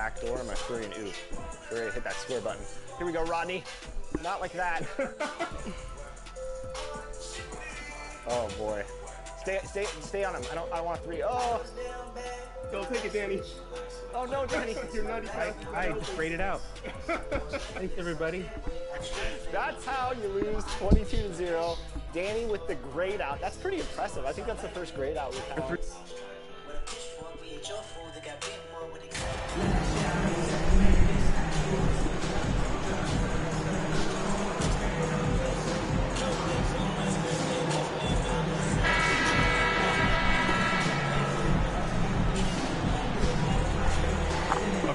back door, am I screwing? Ooh, we're ready to hit that square button. Here we go, Rodney. Not like that. Oh boy. Stay on him. I want a three. Oh. Don't take it, Danny. Oh no, Danny. You're nutty. I just sprayed it out. Thanks, everybody. That's how you lose 22-0. Danny with the grade out. That's pretty impressive. I think that's the first grade out we've had.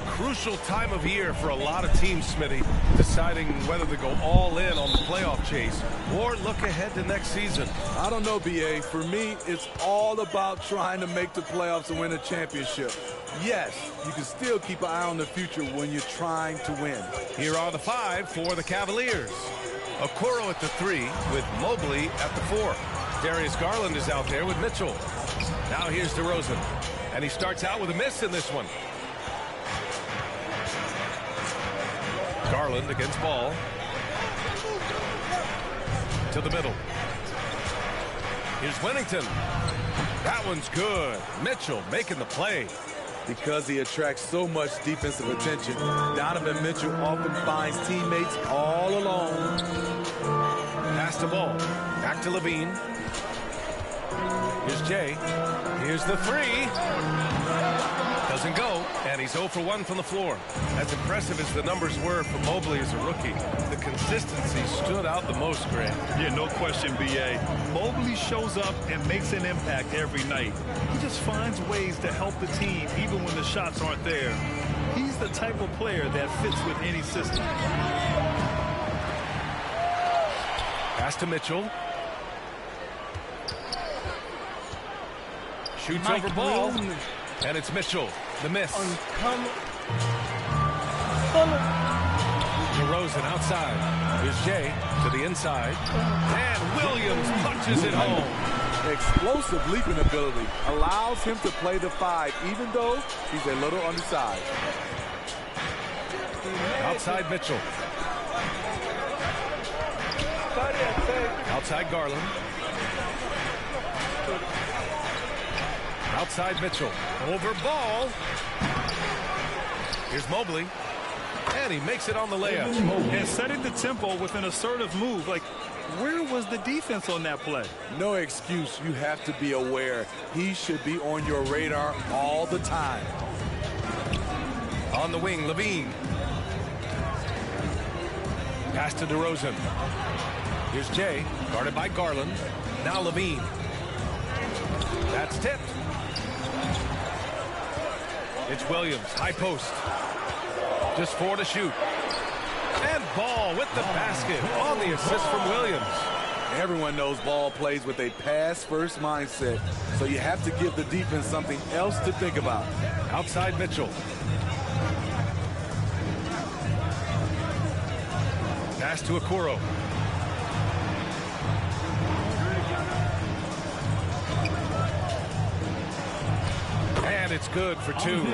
Crucial time of year for a lot of teams, Smitty, deciding whether to go all in on the playoff chase or look ahead to next season. I don't know, BA. For me, it's all about trying to make the playoffs and win a championship. Yes, you can still keep an eye on the future when you're trying to win. Here are the 5 for the Cavaliers. Okoro at the 3 with Mobley at the 4. Darius Garland is out there with Mitchell. Now here's DeRozan, and he starts out with a miss in this one. Garland against Ball. To the middle. Here's Wennington. That one's good. Mitchell making the play. Because he attracts so much defensive attention, Donovan Mitchell often finds teammates all alone. Pass the ball. Back to Levine. Here's Jay. Here's the 3. Doesn't go, and he's 0 for 1 from the floor. As impressive as the numbers were for Mobley as a rookie, the consistency stood out the most, Grant. Yeah, no question, B.A. Mobley shows up and makes an impact every night. He just finds ways to help the team even when the shots aren't there. He's the type of player that fits with any system. Pass to Mitchell. Shoots over Ball. And it's Mitchell, the miss. DeRozan outside. Here's Jay to the inside. And Williams punches it home. Explosive leaping ability allows him to play the 5, even though he's a little undersized. Outside Mitchell. Outside Garland. Outside Mitchell. Over Ball. Here's Mobley. And he makes it on the layup. And setting the tempo with an assertive move. Like, where was the defense on that play? No excuse. You have to be aware. He should be on your radar all the time. On the wing, Levine. Pass to DeRozan. Here's Jay, guarded by Garland. Now Levine. That's tipped. It's Williams, high post. Just 4 to shoot. And Ball with the basket on the assist from Williams. Everyone knows Ball plays with a pass-first mindset, so you have to give the defense something else to think about. Outside Mitchell. Pass to Okoro. And it's good for 2.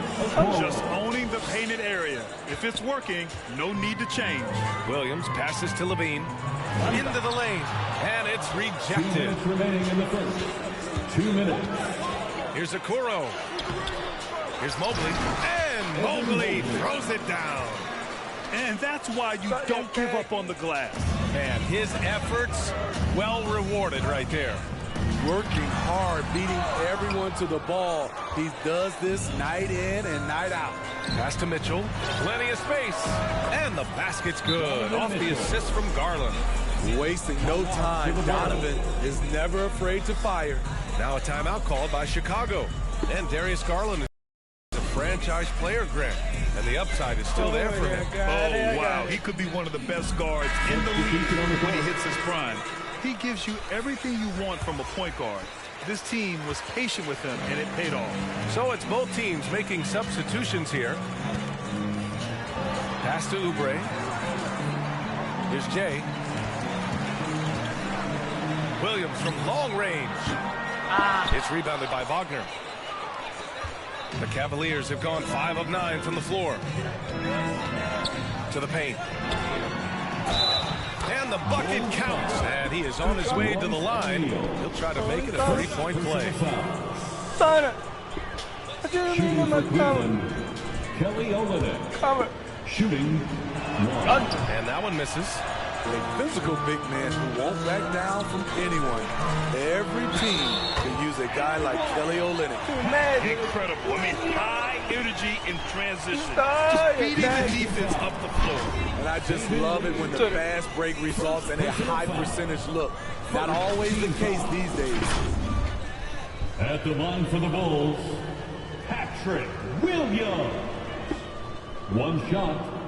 Just owning the painted area. If it's working, no need to change. Williams passes to Levine. Into the lane. And it's rejected. 2 minutes remaining in the first. 2 minutes. Here's Okoro. Here's Mobley. And Mobley throws it down. And that's why you don't give up on the glass. And his efforts, well rewarded right there. Working hard, beating everyone to the ball. He does this night in and night out. Pass to Mitchell. Plenty of space. And the basket's good. Off the assist from Garland. Wasting no time. Donovan is never afraid to fire. Now a timeout called by Chicago. And Darius Garland is a franchise player, Grant. And the upside is still there for him. Oh, wow. He could be one of the best guards in the league when he hits his prime. He gives you everything you want from a point guard. This team was patient with him, and it paid off. So it's both teams making substitutions here. Pass to Oubre. Here's Jay. Williams from long range. It's rebounded by Wagner. The Cavaliers have gone 5 of 9 from the floor. To the paint. And the bucket counts. And he is on his way to the line. He'll try to make it a 3-point play. Shooting for Cleveland, Kelly Olynyk. Shooting 1. And that one misses. A physical big man who won't back down from anyone. Every team can use a guy like Kelly Olynyk. Incredible. I mean, high energy in transition. Just beating the defense up the floor. And I just love it when the fast break results in a high percentage look. Not always the case these days. At the line for the Bulls, Patrick Williams. One shot.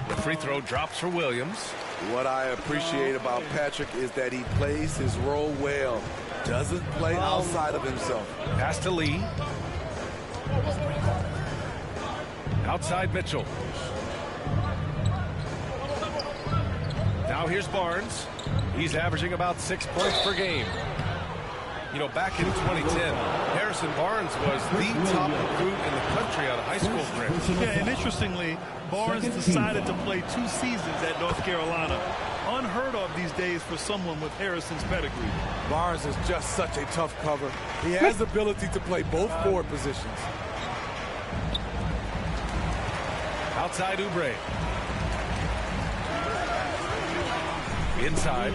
The free throw drops for Williams. What I appreciate about Patrick is that he plays his role well. Doesn't play outside of himself. Pass to Lee. Outside Mitchell. Now here's Barnes. He's averaging about 6 points per game. You know, back in 2010, Harrison Barnes was the top recruit in the country out of high school for him. Yeah, and interestingly, Barnes decided to play 2 seasons at North Carolina. Unheard of these days for someone with Harrison's pedigree. Barnes is just such a tough cover. He has the ability to play both forward positions. Outside Oubre. Inside.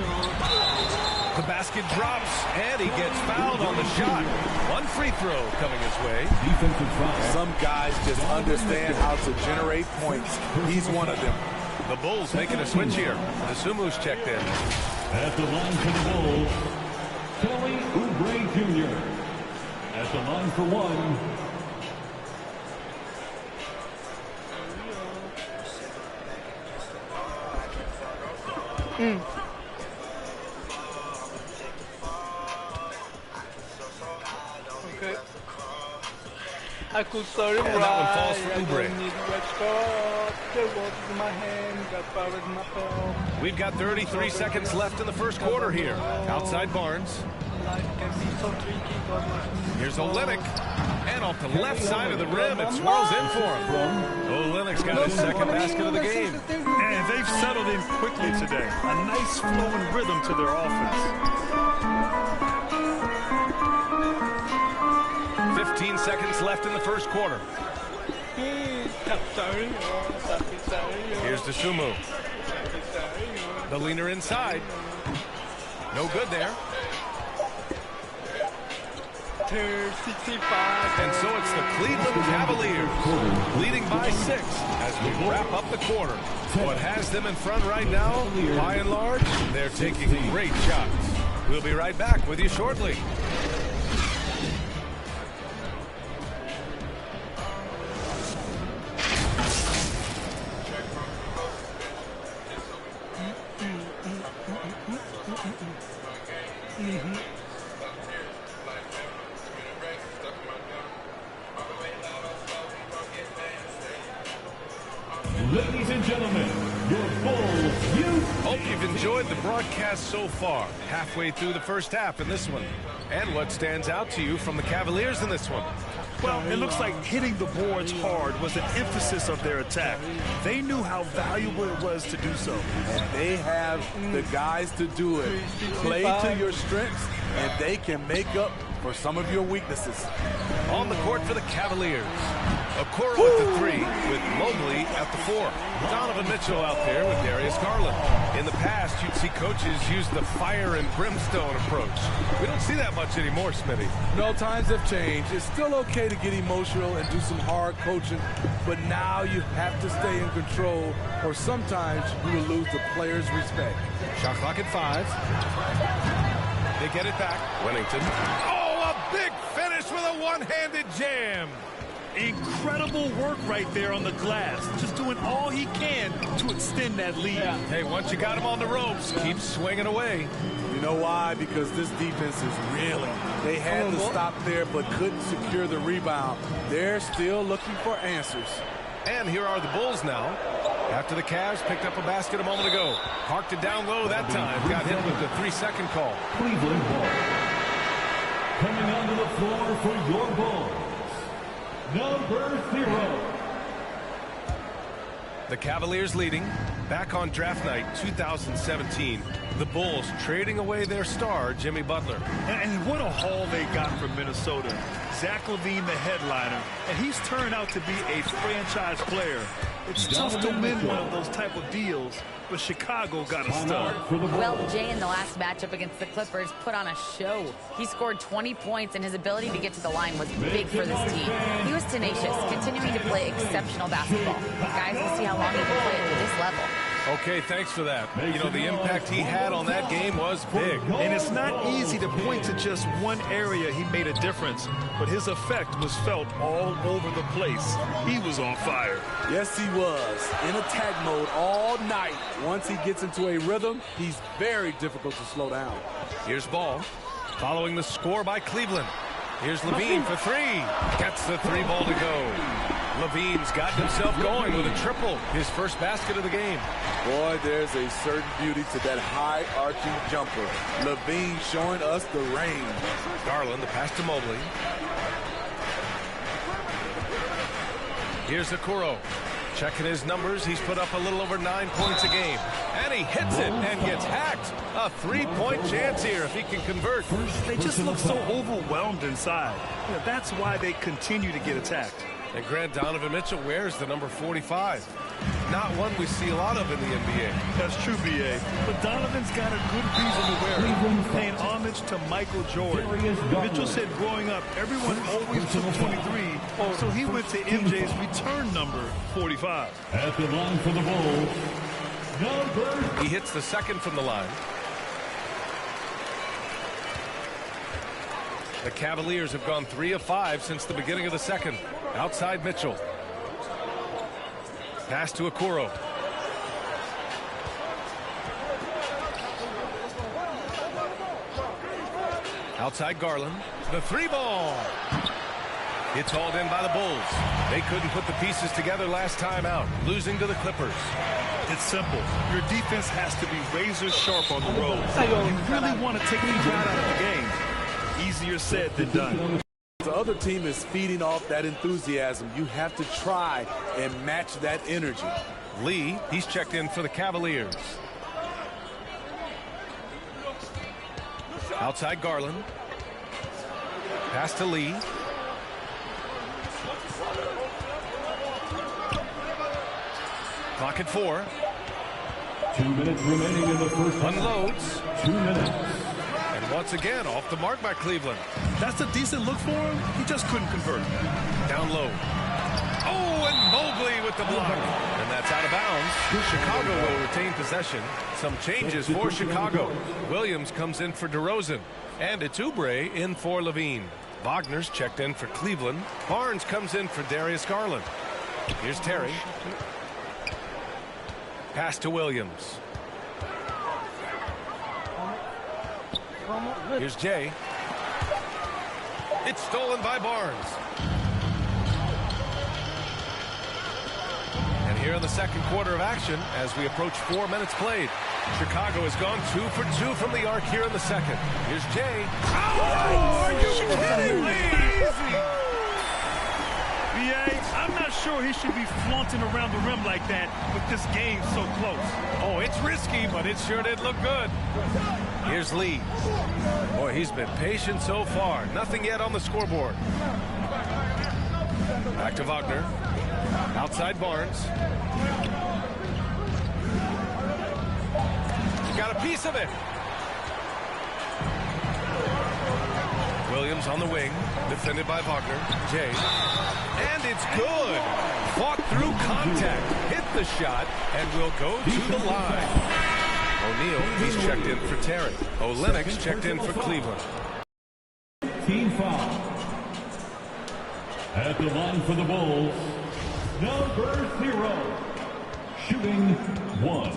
The basket drops, and he gets fouled on the shot. One free throw coming his way. Defensive foul. Some guys just understand how to generate points. He's one of them. The Bulls making a switch here. Sumu's checked in. At the line for the Bulls, Kelly Oubre Jr. At the line for 1. Okay. I could start it And that one falls for Oubre. We've got 33 seconds left in the first quarter here. Outside Barnes. Here's Olynyk. And off the left side of the rim, it swirls in for him. Olynyk's got his second basket of the game. And they've settled in quickly today. A nice flowing rhythm to their offense. 15 seconds left in the first quarter. Here's Sumu. The leaner inside. No good there. 65. And so it's the Cleveland Cavaliers leading by 6 as we wrap up the quarter. What has them in front right now, by and large, they're taking great shots. We'll be right back with you shortly. Ladies and gentlemen, your Bulls youth. Hope you've enjoyed the broadcast so far. Halfway through the first half in this one. And what stands out to you from the Cavaliers in this one? Well, it looks like hitting the boards hard was an emphasis of their attack. They knew how valuable it was to do so. And they have the guys to do it. Play to your strengths, and they can make up for some of your weaknesses. On the court for the Cavaliers. Okoro at the 3 with Mobley at the 4. Donovan Mitchell out there with Darius Garland. In the past, you'd see coaches use the fire and brimstone approach. We don't see that much anymore, Smitty. No, times have changed. It's still okay to get emotional and do some hard coaching, but now you have to stay in control, or sometimes you will lose the players' respect. Shot clock at 5. They get it back. Winnington. Oh, a big finish with a one-handed jam. Incredible work right there on the glass. Just doing all he can to extend that lead. Yeah. Hey, once you got him on the ropes, keep swinging away. You know why? Because this defense is reeling. They had to stop there but couldn't secure the rebound. They're still looking for answers. And here are the Bulls now. After the Cavs picked up a basket a moment ago. Parked it down low that time. Got hit with the 3-second call. Cleveland ball. Coming onto the floor for your Bulls, number 0. The Cavaliers leading. Back on draft night 2017. The Bulls trading away their star, Jimmy Butler. And what a haul they got from Minnesota. Zach LaVine, the headliner, and he's turned out to be a franchise player. It's tough to win one of those type of deals, but Chicago got a stud. Well, Jay in the last matchup against the Clippers put on a show. He scored 20 points, and his ability to get to the line was big for this team. He was tenacious, continuing to play exceptional basketball. Guys, we'll see how long he can play at this level. Okay, thanks for that. You know, the impact he had on that game was big. And it's not easy to point to just one area he made a difference, but his effect was felt all over the place. He was on fire. Yes, he was. In attack mode all night. Once he gets into a rhythm, he's very difficult to slow down. Here's Ball. Following the score by Cleveland. Here's LaVine for 3. Gets the 3 ball to go. LaVine's gotten himself going with a triple. His first basket of the game. Boy, there's a certain beauty to that high-arching jumper. LaVine showing us the range. Garland, the pass to Mobley. Here's Okoro. Checking his numbers, he's put up a little over 9 points a game. And he hits it and gets hacked. A 3-point chance here if he can convert. They just look so overwhelmed inside. You know, that's why they continue to get attacked. And Grant, Donovan Mitchell wears the number 45. Not one we see a lot of in the NBA. That's true, B.A. But Donovan's got a good reason to wear it. Paying homage to Michael Jordan. Mitchell said growing up, everyone always took 23, so he went to MJ's return number 45. At the line for the Bulls, number... He hits the second from the line. The Cavaliers have gone 3 of 5 since the beginning of the second. Outside Mitchell. Pass to Okoro. Outside Garland. The 3 ball. It's hauled in by the Bulls. They couldn't put the pieces together last time out, losing to the Clippers. It's simple. Your defense has to be razor sharp on the road. You really want to take the crowd out of the game. Easier said than done. The other team is feeding off that enthusiasm. You have to try and match that energy. Lee, he's checked in for the Cavaliers. Outside Garland. Pass to Lee. Clock at 4. 2 minutes remaining in the first half. Unloads. 2 minutes. And once again, off the mark by Cleveland. That's a decent look for him. He just couldn't convert. Down low. Oh, and Mobley with the block. And that's out of bounds. Chicago will retain possession. Some changes for Chicago. Williams comes in for DeRozan. And it's Oubre in for LaVine. Wagner's checked in for Cleveland. Barnes comes in for Darius Garland. Here's Terry. Pass to Williams. Here's Jay. It's stolen by Barnes. And here in the second quarter of action, as we approach 4 minutes played, Chicago has gone 2 for 2 from the arc here in the second. Here's Jay. Oh, are you kidding me? B.A., I'm not sure he should be flaunting around the rim like that with this game so close. Oh, it's risky, but it sure did look good. Here's Lee. Boy, he's been patient so far. Nothing yet on the scoreboard. Back to Wagner. Outside Barnes. Got a piece of it. Williams on the wing, defended by Wagner. Jay. And it's good. Fought through contact, hit the shot, and will go to the line. O'Neal, he's checked in for Terry. Olenek's checked in for Cleveland. Team foul. At the line for the Bulls, number 0, shooting 1.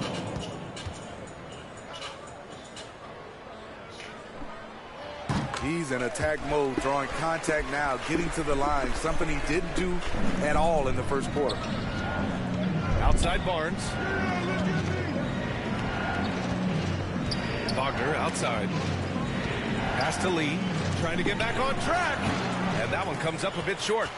He's in attack mode, drawing contact now, getting to the line, something he didn't do at all in the first quarter. Outside Barnes. Wagner outside. Pass to Lee. Trying to get back on track. And that one comes up a bit short.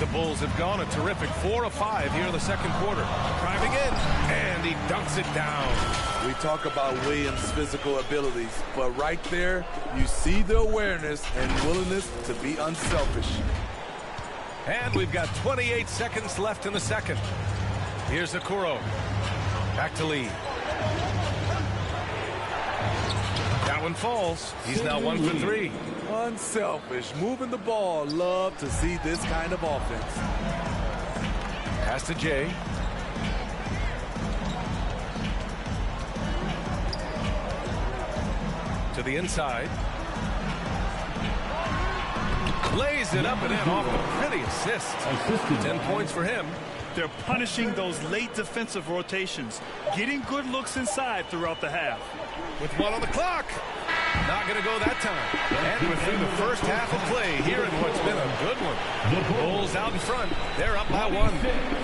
The Bulls have gone a terrific 4 of 5 here in the second quarter. Driving in, and he dunks it down. We talk about Williams' physical abilities, but right there, you see the awareness and willingness to be unselfish. And we've got 28 seconds left in the second. Here's Okoro. Back to Lee. That one falls. He's now 1 for 3. Unselfish, moving the ball. Love to see this kind of offense. Pass to Jay. To the inside. Lays it up and in off a pretty assist. 10 points for him. They're punishing those late defensive rotations, getting good looks inside throughout the half. With 1 on the clock. Not going to go that time. And we're through the first half of play here in what's been a good one. Bulls out in front. They're up by 1.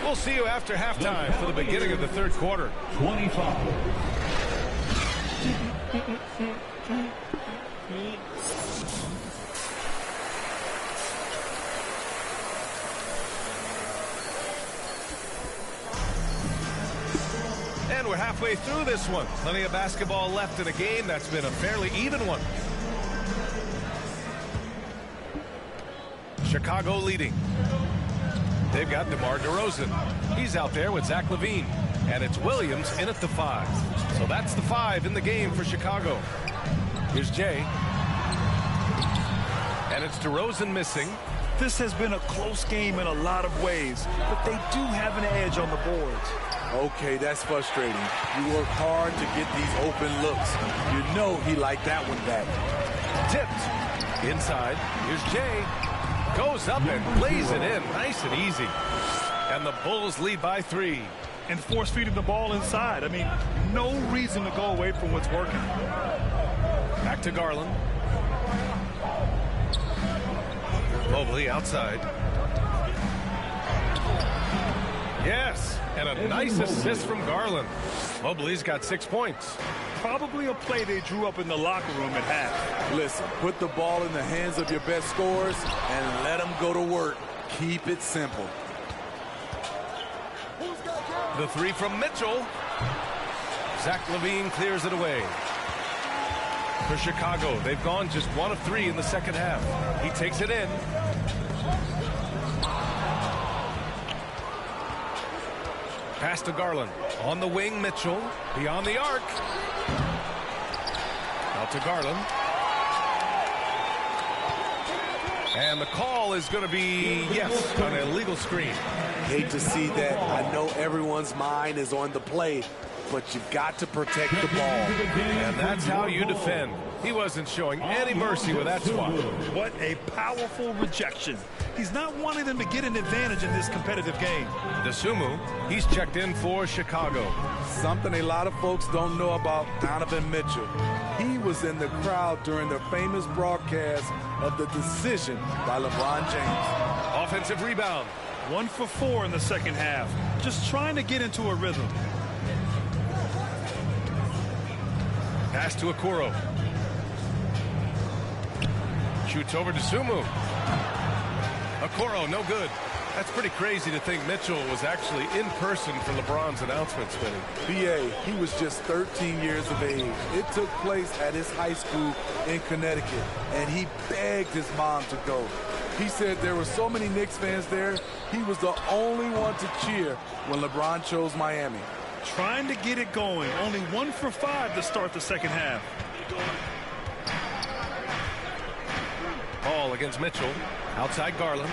We'll see you after halftime for the beginning of the third quarter. 25. And we're halfway through this one. Plenty of basketball left in a game that's been a fairly even one. Chicago leading. They've got DeMar DeRozan. He's out there with Zach LaVine. And it's Williams in at the 5. So that's the 5 in the game for Chicago. Here's Jay. And it's DeRozan missing. This has been a close game in a lot of ways, but they do have an edge on the boards. Okay, that's frustrating. You work hard to get these open looks. You know he liked that one back. Tipped. Inside. Here's Jay. Goes up and plays it in. Nice and easy. And the Bulls lead by 3. And force feeding the ball inside. I mean, no reason to go away from what's working. Back to Garland. Mobley outside. Yes, and a nice assist from Garland. Mobley's got 6 points. Probably a play they drew up in the locker room at half. Listen, put the ball in the hands of your best scorers and let them go to work. Keep it simple. The 3 from Mitchell. Zach LaVine clears it away. For Chicago, they've gone just 1 of 3 in the second half. He takes it in. Pass to Garland. On the wing, Mitchell. Beyond the arc. Out to Garland. And the call is going to be, yes, on an illegal screen. Hate to see that. I know everyone's mind is on the play, but you've got to protect the ball. And that's how you defend. He wasn't showing any mercy with that swat. What a powerful rejection. He's not wanting them to get an advantage in this competitive game. Dosunmu, he's checked in for Chicago. Something a lot of folks don't know about Donovan Mitchell. He was in the crowd during the famous broadcast of the decision by LeBron James. Offensive rebound. 1 for 4 in the second half. Just trying to get into a rhythm. Pass to Okoro. Shoots over to Dosunmu. Okoro, no good. That's pretty crazy to think Mitchell was actually in person for LeBron's announcement, Smitty. B.A., he was just 13 years of age. It took place at his high school in Connecticut, and he begged his mom to go. He said there were so many Knicks fans there, he was the only one to cheer when LeBron chose Miami. Trying to get it going. Only 1 for 5 to start the second half. Ball against Mitchell. Outside Garland.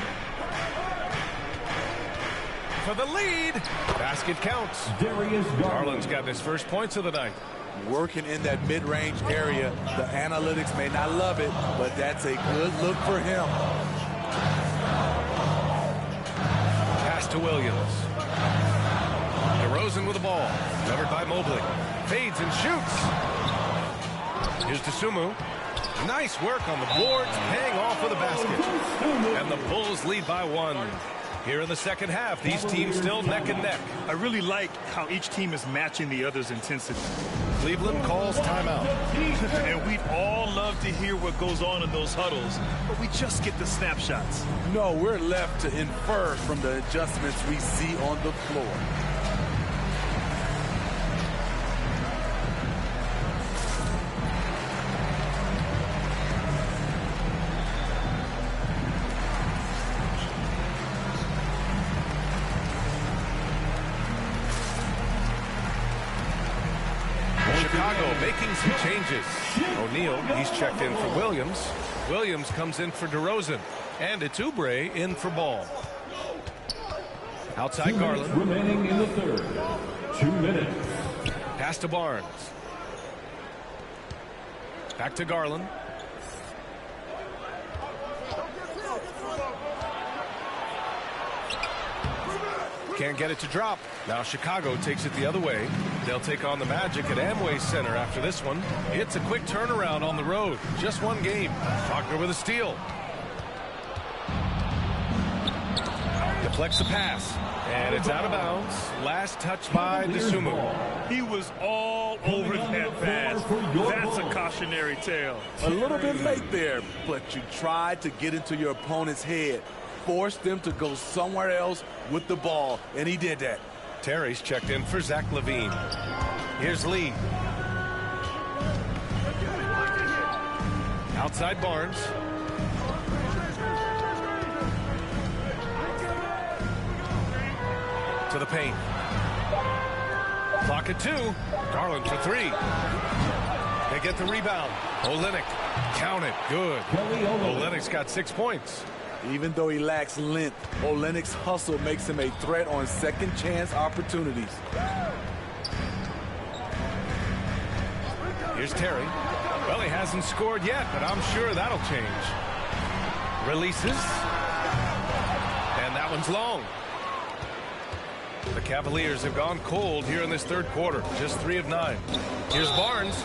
For the lead. Basket counts. Garland's got his first points of the night. Working in that mid-range area. The analytics may not love it, but that's a good look for him. Pass to Williams. DeRozan with the ball. Covered by Mobley. Fades and shoots. Here's Dosunmu. Nice work on the boards, paying off with a basket. And the Bulls lead by 1. Here in the second half, these teams still neck and neck. I really like how each team is matching the other's intensity. Cleveland calls timeout. And we'd all love to hear what goes on in those huddles, but we just get the snapshots. No, we're left to infer from the adjustments we see on the floor. Chicago making some changes. O'Neal, he's checked in for Williams. Williams comes in for DeRozan. And it's Oubre in for Ball. Outside Garland. Remaining in the third. 2 minutes. Pass to Barnes. Back to Garland. Can't get it to drop. Now Chicago takes it the other way. They'll take on the Magic at Amway Center after this one. It's a quick turnaround on the road. Just one game. Faulkner with a steal. Deflects the pass. And it's out of bounds. Last touch by DeSumo. He was all over that pass. That's a cautionary tale. A little bit late there, but you tried to get into your opponent's head. Forced them to go somewhere else with the ball, and he did that. Terry's checked in for Zach LaVine. Here's Lee. Outside Barnes. To the paint. Clock at 2. Garland for 3. They get the rebound. Olynyk. Count it. Good. Olynyk's got 6 points. Even though he lacks length, Olynyk's hustle makes him a threat on second chance opportunities. Here's Terry. Well, he hasn't scored yet, but I'm sure that'll change. Releases. And that one's long. The Cavaliers have gone cold here in this third quarter. Just 3 of 9. Here's Barnes.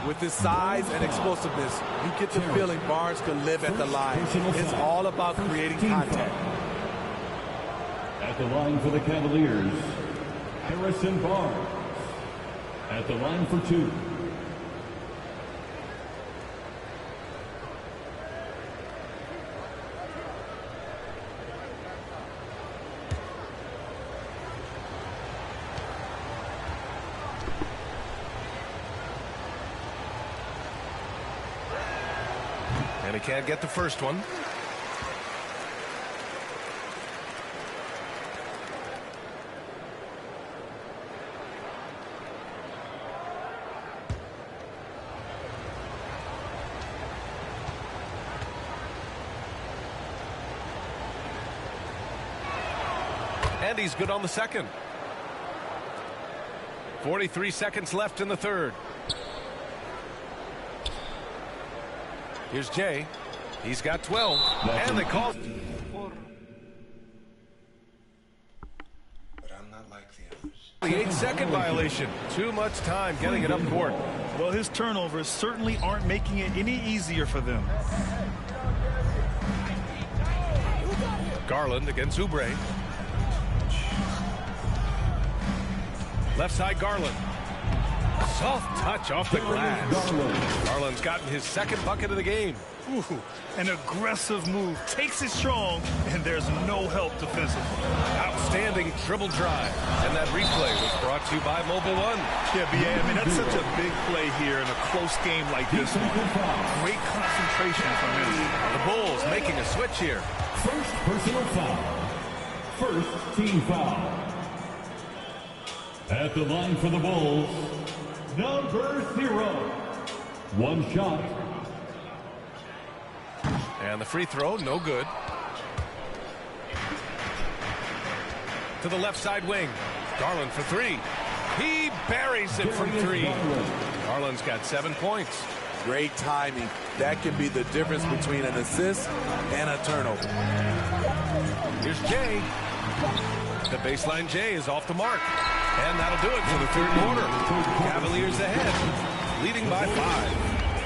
With his size and explosiveness, you get the feeling Barnes could live at the line. It's all about creating contact. At the line for the Cavaliers, Harrison Barnes. At the line for 2. And he can't get the first one. And he's good on the second. 43 seconds left in the third. Here's Jay. He's got 12. And they call. But I'm not like the others. The 8-second violation. Too much time getting it up court. Well, his turnovers certainly aren't making it any easier for them. Garland against Oubre. Left side Garland. Soft touch off the glass. Garland's gotten his second bucket of the game. Ooh, an aggressive move. Takes it strong, and there's no help defensively. Outstanding dribble drive. And that replay was brought to you by Mobile One. Yeah, BA, I mean, that's such a big play here in a close game like this one. Great concentration from him. The Bulls making a switch here. First personal foul. First team foul. At the line for the Bulls, number 0. One shot. And the free throw, no good. To the left side wing. Garland for 3. He buries it from 3. Garland's got 7 points. Great timing. That can be the difference between an assist and a turnover. Here's Jay. The baseline Jay is off the mark. And that'll do it for the third quarter. Cavaliers ahead, leading by 5.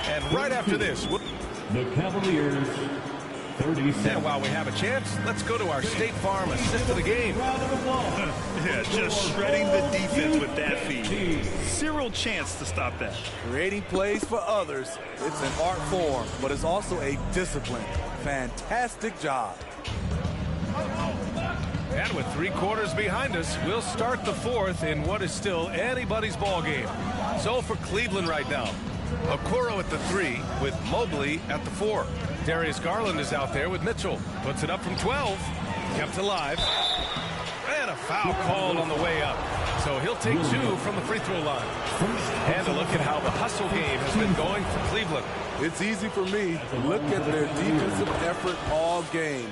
And right after this, the Cavaliers And while we have a chance, let's go to our State Farm assist of the game. Yeah, just shredding the defense with that feed. Zero chance to stop that. Creating plays for others, it's an art form, but it's also a discipline. Fantastic job. And with 3 quarters behind us, we'll start the 4th in what is still anybody's ball game. So for Cleveland right now, Okoro at the 3 with Mobley at the 4. Darius Garland is out there with Mitchell. Puts it up from 12. Kept alive. And a foul called on the way up. So he'll take 2 from the free throw line. And a look at how the hustle game has been going for Cleveland. It's easy for me to look at their defensive effort all game.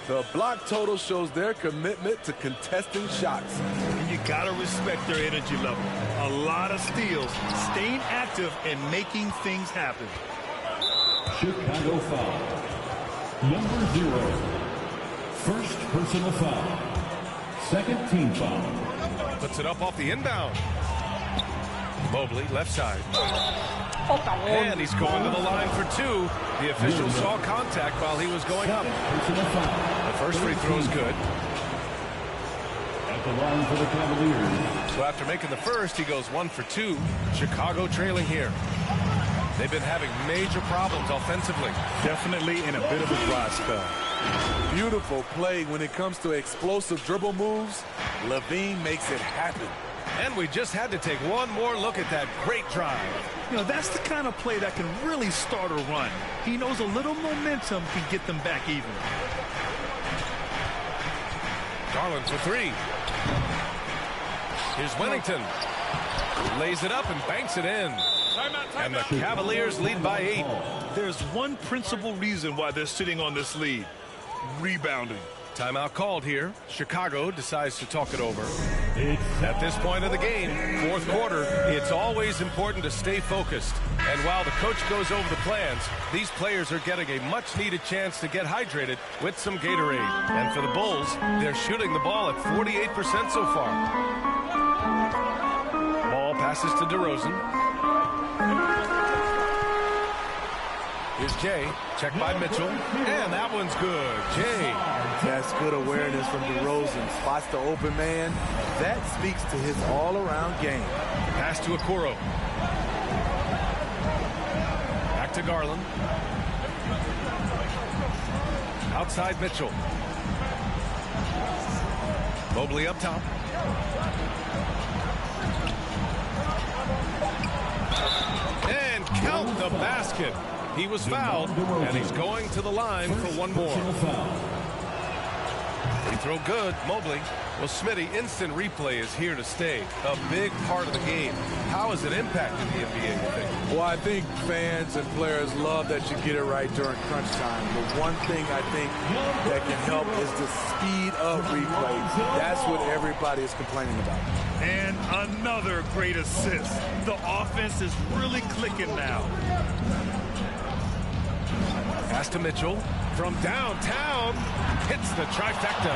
The block total shows their commitment to contesting shots. And you got to respect their energy level. A lot of steals, staying active, and making things happen. Chicago foul. Number 0. First personal foul. Second team foul. Puts it up off the inbound. Mobley, left side. And he's going to the line for 2. The official saw contact while he was going up. The first free throw is good. At the line for the Cavaliers. So after making the first, he goes 1 for 2. Chicago trailing here. They've been having major problems offensively. Definitely in a bit of a dry spell. Beautiful play when it comes to explosive dribble moves. Levine makes it happen. And we just had to take one more look at that great drive. You know, that's the kind of play that can really start a run. He knows a little momentum can get them back even. Garland for 3. Here's Wennington. Lays it up and banks it in. And the Cavaliers lead by 8. There's one principal reason why they're sitting on this lead. Rebounding. Timeout called here. Chicago decides to talk it over. At this point of the game, 4th quarter, it's always important to stay focused. And while the coach goes over the plans, these players are getting a much-needed chance to get hydrated with some Gatorade. And for the Bulls, they're shooting the ball at 48% so far. Ball passes to DeRozan. Here's Jay, checked by Mitchell, and that one's good. Jay. That's good awareness from DeRozan. Spots the open man. That speaks to his all-around game. Pass to Okoro. Back to Garland. Outside Mitchell. Mobley up top. And count the basket. He was fouled, and he's going to the line for one more. Free throw good, Mobley. Well, Smitty, instant replay is here to stay. A big part of the game. How has it impacted the NBA, you think? Well, I think fans and players love that you get it right during crunch time. The one thing I think that can help is the speed of replay. That's what everybody is complaining about. And another great assist. The offense is really clicking now. Pass to Mitchell from downtown. Hits the trifecta.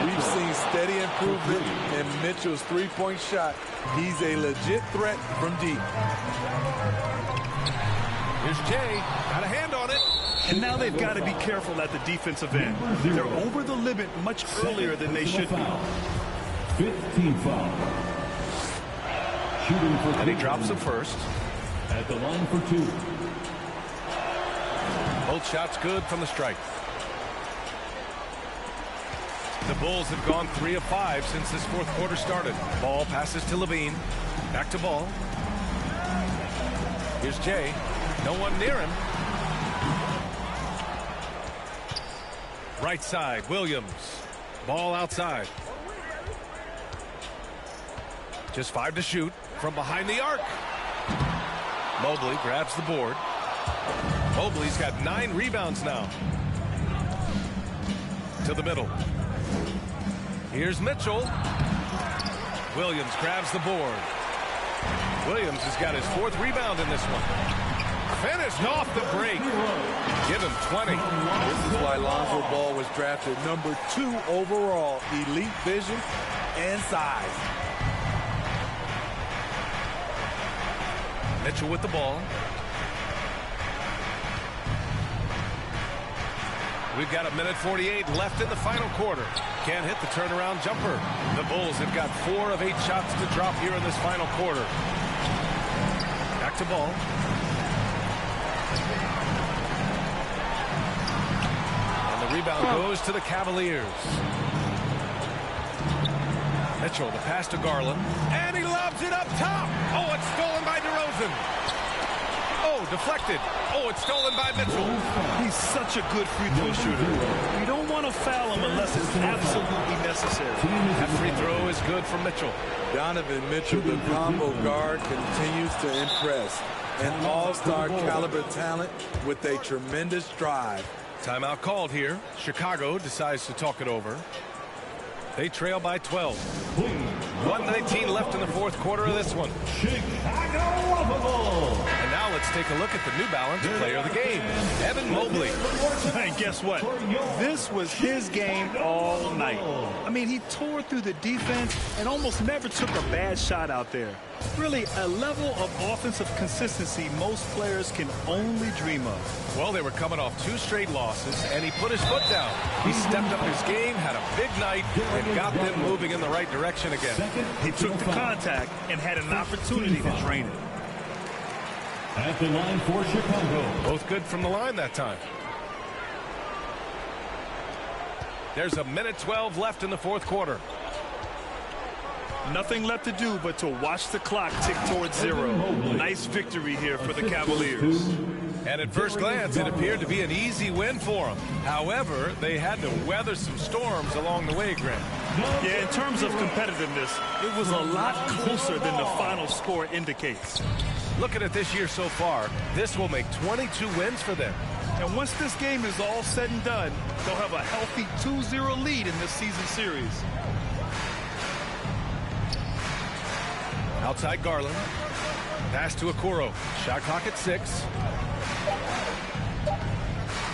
We've seen steady improvement in Mitchell's three-point shot. He's a legit threat from deep. Here's Jay. Got a hand on it. And now they've got to be careful at the defensive end. They're over the limit much earlier than they should be. 15 foul. Shooting for and he drops the first. At the line for 2. Both shots good from the strike. The Bulls have gone 3 of 5 since this 4th quarter started. Ball passes to Levine. Back to Ball. Here's Jay. No one near him. Right side, Williams. Ball outside. Just 5 to shoot from behind the arc. Mobley grabs the board. Mobley's got 9 rebounds now. To the middle. Here's Mitchell. Williams grabs the board. Williams has got his 4th rebound in this one. Finished off the break. Give him 20. This is why Lonzo Ball was drafted number 2 overall. Elite vision and size. Mitchell with the ball. We've got 1:48 left in the final quarter. Can't hit the turnaround jumper. The Bulls have got 4 of 8 shots to drop here in this final quarter. Back to ball. And the rebound goes to the Cavaliers. Mitchell, the pass to Garland. And he lobs it up top. Oh, it's stolen by DeRozan. Oh, deflected. Oh, it's stolen by Mitchell. He's such a good free throw shooter. You don't want to foul him unless it's absolutely necessary. That free throw is good for Mitchell. Donovan Mitchell, the combo guard, continues to impress. An all-star caliber talent with a tremendous drive. Timeout called here. Chicago decides to talk it over. They trail by 12. 1:19 left in the fourth quarter of this one. And now let's take a look at the New Balance player of the game, Evan Mobley. And guess what? This was his game all night. I mean, he tore through the defense and almost never took a bad shot out there. Really, a level of offensive consistency most players can only dream of. Well, they were coming off 2 straight losses, and he put his foot down. He stepped up his game, had a big night, and got them moving in the right direction again. He took the contact and had an opportunity to drain it. At the line for Chicago. Both good from the line that time. There's 1:12 left in the fourth quarter. Nothing left to do but to watch the clock tick towards 0. Nice victory here for the Cavaliers. And at first glance, it appeared to be an easy win for them. However, they had to weather some storms along the way, Grant. Yeah, in terms of competitiveness, it was a lot closer than the final score indicates. Looking at this year so far, this will make 22 wins for them. And once this game is all said and done, they'll have a healthy 2-0 lead in this season series. Outside Garland. Pass to Okoro. Shot clock at 6.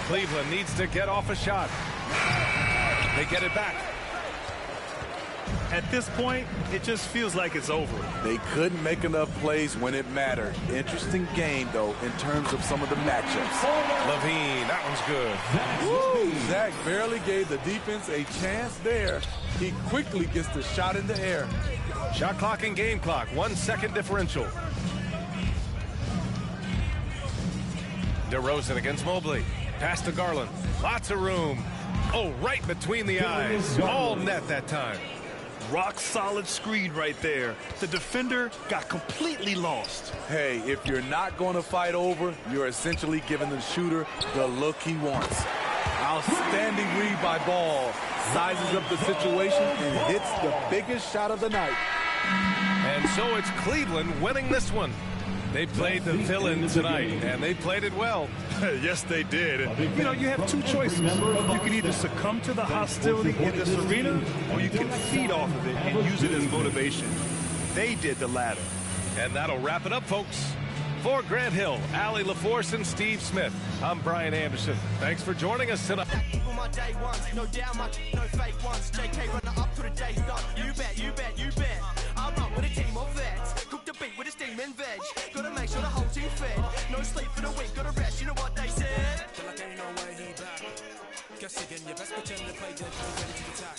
Cleveland needs to get off a shot. They get it back. At this point, it just feels like it's over. They couldn't make enough plays when it mattered. Interesting game, though, in terms of some of the matchups. Levine, that one's good. Woo! Zach barely gave the defense a chance there. He quickly gets the shot in the air. Shot clock and game clock, 1 second differential. DeRozan against Mobley. Pass to Garland. Lots of room. Oh, right between the eyes. All net that time. Rock solid screen right there. The defender got completely lost. Hey, if you're not going to fight over, you're essentially giving the shooter the look he wants. Outstanding read by Ball. Sizes up the situation and hits the biggest shot of the night. And so it's Cleveland winning this one. They played the villain tonight, and they played it well. Yes, they did. You know, you have 2 choices. You can either succumb to the hostility in this arena, or you can feed off of it and use it as motivation. They did the latter. And that'll wrap it up, folks. For Grant Hill, Allie LaForce, and Steve Smith, I'm Brian Anderson. Thanks for joining us tonight. No doubt, no fake ones. JK running up to the day start. You bet, you bet, you bet. I run with a team of vets. Cook the beat with a steam and veg. Gotta make sure the whole team fed. No sleep for the week, gotta rest. You know what they said? Feel like ain't no way he back. Guess again, you best pretend to play dead, ready to attack.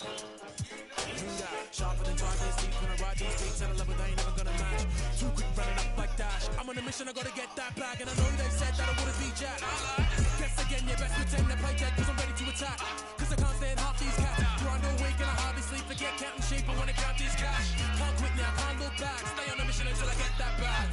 Sharper than drivers, deep when I ride these beats at a level they ain't never gonna match. Too quick running up like Dash. I'm on a mission, I gotta get that bag, and I know they said that I wouldn't be Jack. Guess again, you best pretend to play dead, cause I'm ready to attack. Cause I can't stand half these cats. Grind all week and I hardly sleep, forget counting sheep, I wanna grab these cash. Can't quit now, can't look back. Stay on a mission until I get that bag.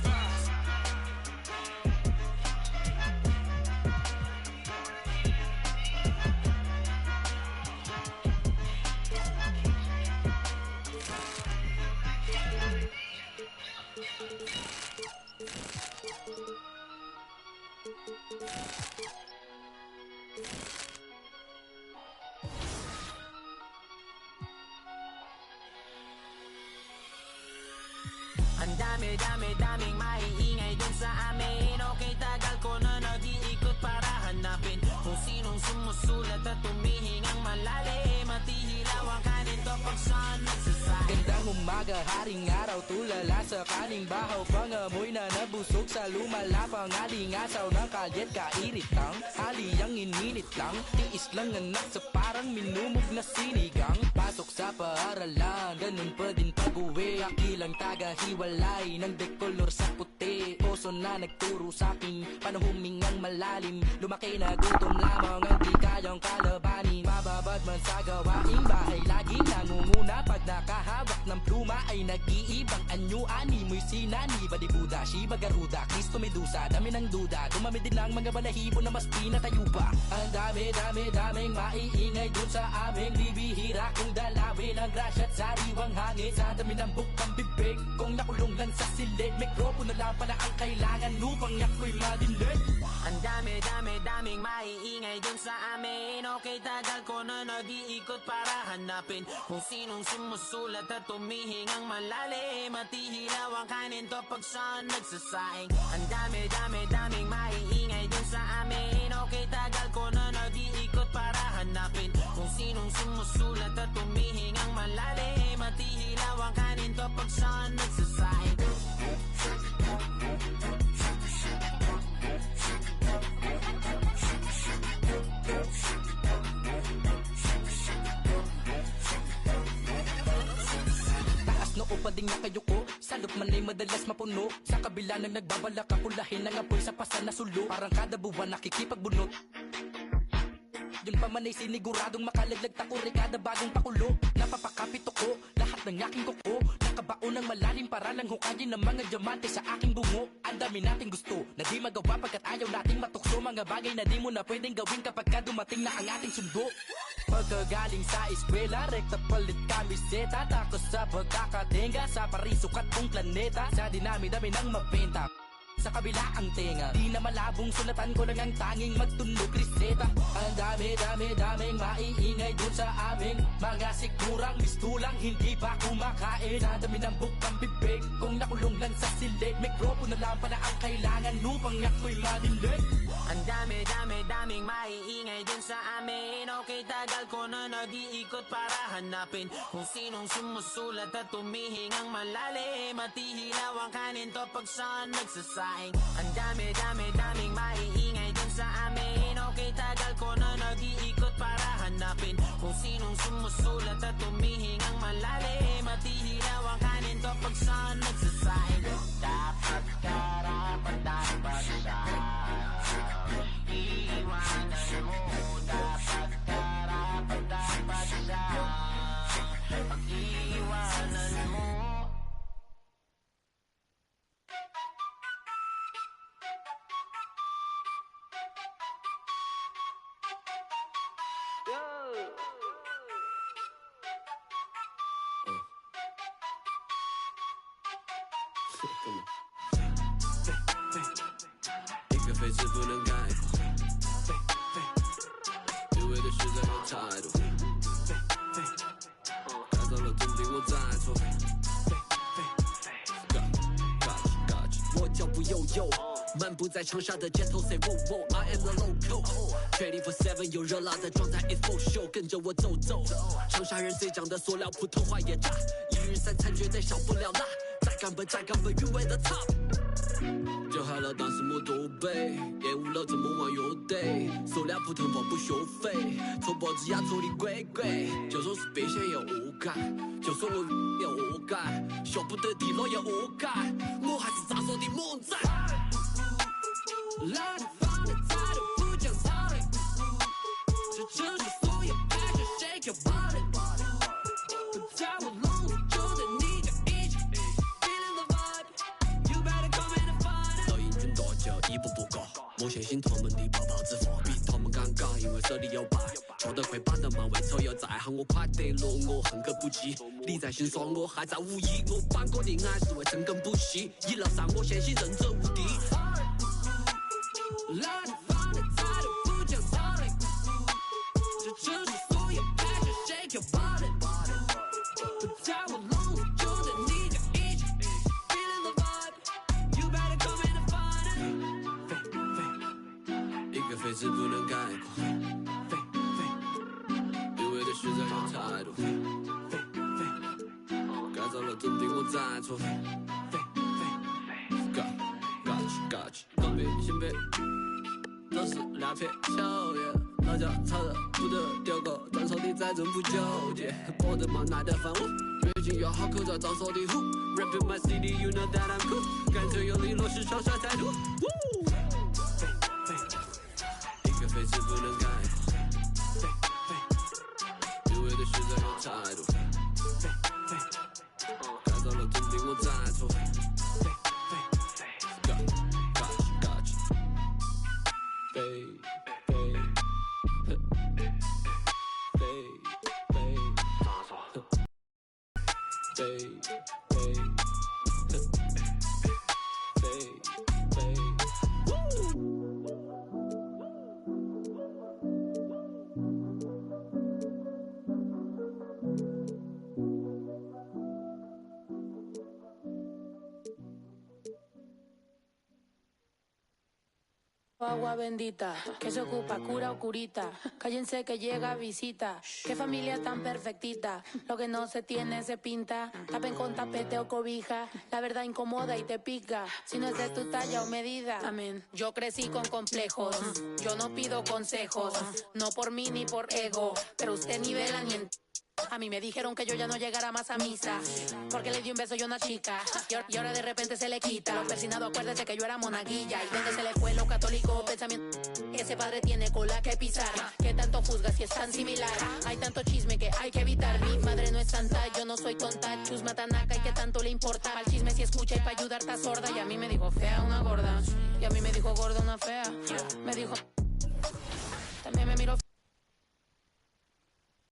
Ang dami-daming maiingay dun sa amin. Okay, tagal ko na nag-iikot para hanapin kung sinong sumusulat at tumihingang malalim. At ihilaw ang kanin to pag saan nagsasahin. Gandang umaga, haring araw. tulala sa kaning bahaw. Pangamoy na nabusog sa lumalapang alingasaw ng kalyet kairitang haliyang ininit lang. Tiis lang anak sa parang minumog na sinigang. Pasok sa paaralan, ganun pa din pag-uwi. Akilang taga-hiwalay ng dekolor sa puti. Oso na nagturo sa'king paano humingang malalim. Lumaki na gutom lamang ang di kayang kalabanin. Mababad man sa gawaing bahay, laging nangunguna. Pag nakahawak ng pluma ay nag-iibang anyo. Ani mo'y sinani, balibuda, Shiba Garuda, Kristo Medusa. Dami ng duda, dumami din lang mga balahibo na mas pinatayo pa. Ang daming maiingay dun sa aming bibihira. Kung dalawin ang grasya at sariwang hangin. Sa dami ng bukang bibig, kung nakulong lang sa silid. Mikropono lang pala ang kailangan upang ako'y madilig. Ang daming maiingay dun sa amin. Okay, tagal ko na nag-iikot para hanapin kung sinong sumusulat at tumihingang malalim. At ihilaw ang kanin to pag saan nagsasaing. Ang daming maiingay dun sa amin. Okay, tagal ko na nag-iikot para hanapin kung sinong sumusulat at tumihingang malalim. At ihilaw ang kanin to pag saan nagsasaing. Noo pa ding nakayuko, salot man ay madalas mapuno. Sa kabila ng nagbabalak kapulahin ng apoy sa pasan na sulo. Parang kada buwan nakikipagbunot. Yung paman ay siniguradong makalaglag takuri kada bagong pakulo. Napapakapit ako, lahat ng aking kuko. Nakabaon ng malalim para lang hukayin ng mga diamante sa aking bungo. Ang dami nating gusto na di magawa pagkat ayaw nating matukso. Mga bagay na di mo na pwedeng gawin kapag ka dumating na ang ating sundo. Pagkagaling sa eskwela, rekta palit kamiseta. Takos sa pagkakatenga sa parisukat kong planeta. Sa dinami-dami ng mabenta sa kabila ang tenga, di na malabong sulatan ko lang ang tanging magtunog reseta. Ang daming maiingay dun sa aming mga sigurang mistulang hindi pa kumakain. Sa dami ng bukang bibig, kung nakulong lang sa silid. Mikropono lang pala ang kailangan upang ako'y madilig. Ang daming maiingay dun sa amin. Okay, tagal ko na nag-iikot para hanapin kung sinong sumusulat at tumihingang malalim. At ihilaw ang kanin to pag saan nagsasaing. Ang daming maiingay dun sa amin. Okay, tagal ko na nag-iikot para hanapin kung sinong sumusulat at tumihingang malalim. At ihilaw ang kanin to pag saan nagsasaing. Dapat karapat dapat siya. Iwanan mo, dapat karapat dapat siya. Pag-iwanan mo.一个废字不能概括，因为的实在有态度，改造了总比我再错。我脚步悠悠，漫步在长沙的街头 ，Say wo wo，I am the local，24/7有热辣的状态 ，It's for show， 跟着我走走。长沙人最讲的塑料普通话也炸，一日三餐绝对少不了辣，再干本韵味的 top。就害了当时没多背，厌恶了这么玩乐队，塑料普通话不学费，搓脖子压搓的鬼鬼，就说是变现也恶改，就说我也恶改，学不得地了也恶改，我还是咋说的猛仔。来自方的态度不讲道理，这城市所有 passion shake your body， 在我笼里就对你就一起 feeling the vibe，you better come in and find it。老英俊多久一步不过，我相信他们的泡泡之火比他们敢搞，因为手里有牌，球队会把人们为仇又再喊我快得落，我恨根不起。你在心酸，我还在无意，我办过的爱是为深耕不息，一路上我相信仁者无敌。来自方的态度不讲道理，这城市所有 passion shake your body， 在我笼里就对你就一起 feeling the vibe，you better come in and find it。一个废字不能概括，因为的实在有态度，改造了了镇定，我在错。Gotcha，当兵先别，都是两片笑颜。老家操的不得掉个，转手的再真不纠结，过得嘛耐得烦我。越境要好口罩，招手的虎。Rapping my city, you know that I'm cool。干脆用力落实双杀态度。一个飞机不能开，因为对实在有态度。改造了镇定，我在错。Agua bendita, que se ocupa, cura o curita. Cállense que llega visita. Qué familia tan perfectita. Lo que no se tiene se pinta. Tapen con tapete o cobija. La verdad incomoda y te pica. Si no es de tu talla o medida. Amén. Yo crecí con complejos. Yo no pido consejos. No por mí ni por ego. Pero usted ni vela ni en... A mí me dijeron que yo ya no llegara más a misa porque le di un beso yo a una chica y ahora de repente se le quita. Lo persinado, acuérdese que yo era monaguilla. ¿Y dónde se le fue lo católico? Pensamiento. Ese padre tiene cola que pisar. ¿Qué tanto juzga si es tan similar? Hay tanto chisme que hay que evitar. Mi madre no es santa, yo no soy tonta. Chusma tanaca y qué tanto le importa. Al chisme si escucha y pa' ayudar está sorda. Y a mí me dijo fea una gorda. Y a mí me dijo gorda una fea. Me dijo...